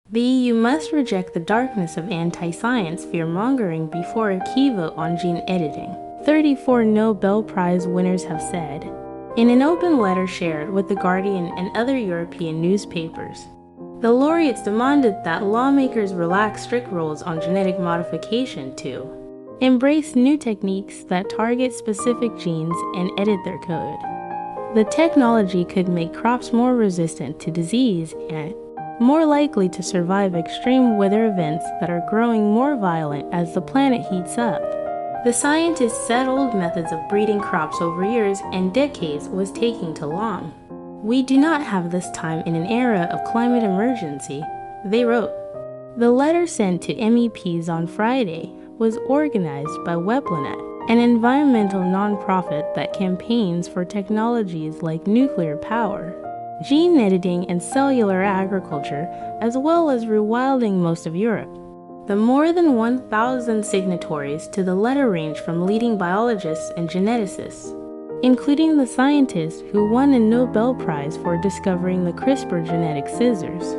The EU must reject the darkness of anti-science fear-mongering before a key vote on gene editing, 34 Nobel Prize winners have said, in an open letter shared with The Guardian and other European newspapers. The laureates demanded that lawmakers relax strict rules on genetic modification to embrace new techniques that target specific genes and edit their code. The technology could make crops more resistant to disease and more likely to survive extreme weather events that are growing more violent as the planet heats up. The scientists said old methods of breeding crops over years and decades was taking too long. We do not have this time in an era of climate emergency, they wrote. The letter sent to MEPs on Friday was organized by Weplanet, an environmental nonprofit that campaigns for technologies like nuclear power, gene editing and cellular agriculture, as well as rewilding most of Europe. The more than 1,000 signatories to the letter range from leading biologists and geneticists, including the scientist who won a Nobel Prize for discovering the CRISPR genetic scissors.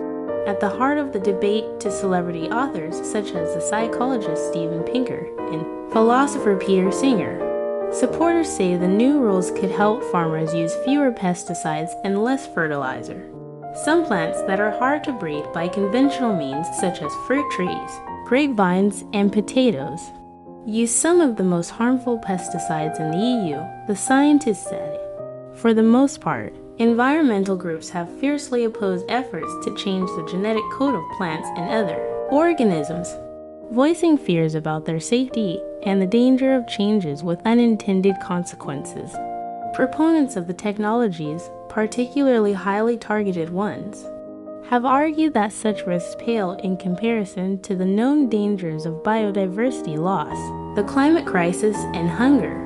At the heart of the debate to celebrity authors such as the psychologist Steven Pinker and philosopher Peter Singer. Supporters say the new rules could help farmers use fewer pesticides and less fertilizer. Some plants that are hard to breed by conventional means, such as fruit trees, grapevines, and potatoes, use some of the most harmful pesticides in the EU, the scientists said. For the most part, environmental groups have fiercely opposed efforts to change the genetic code of plants and other organisms, voicing fears about their safety and the danger of changes with unintended consequences. Proponents of the technologies, particularly highly targeted ones, have argued that such risks pale in comparison to the known dangers of biodiversity loss, the climate crisis, and hunger.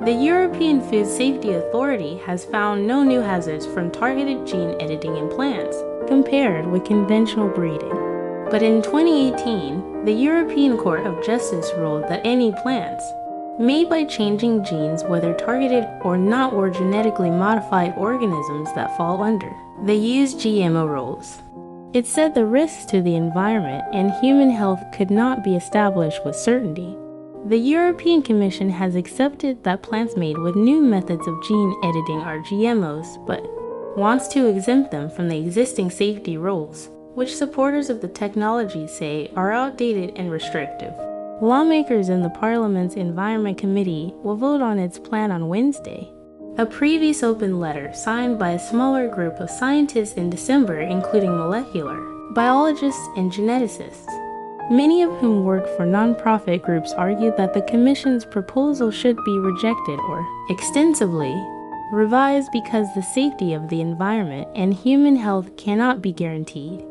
The European Food Safety Authority has found no new hazards from targeted gene editing in plants compared with conventional breeding. But in 2018, the European Court of Justice ruled that any plants made by changing genes, whether targeted or not, were genetically modified organisms that fall under the used GMO rules. It said the risks to the environment and human health could not be established with certainty. The European Commission has accepted that plants made with new methods of gene editing are GMOs, but wants to exempt them from the existing safety rules, which supporters of the technology say are outdated and restrictive. Lawmakers in the Parliament's Environment Committee will vote on its plan on Wednesday. A previous open letter signed by a smaller group of scientists in December, including molecular biologists and geneticists, many of whom work for nonprofit groups, argued that the Commission's proposal should be rejected or extensively revised because the safety of the environment and human health cannot be guaranteed.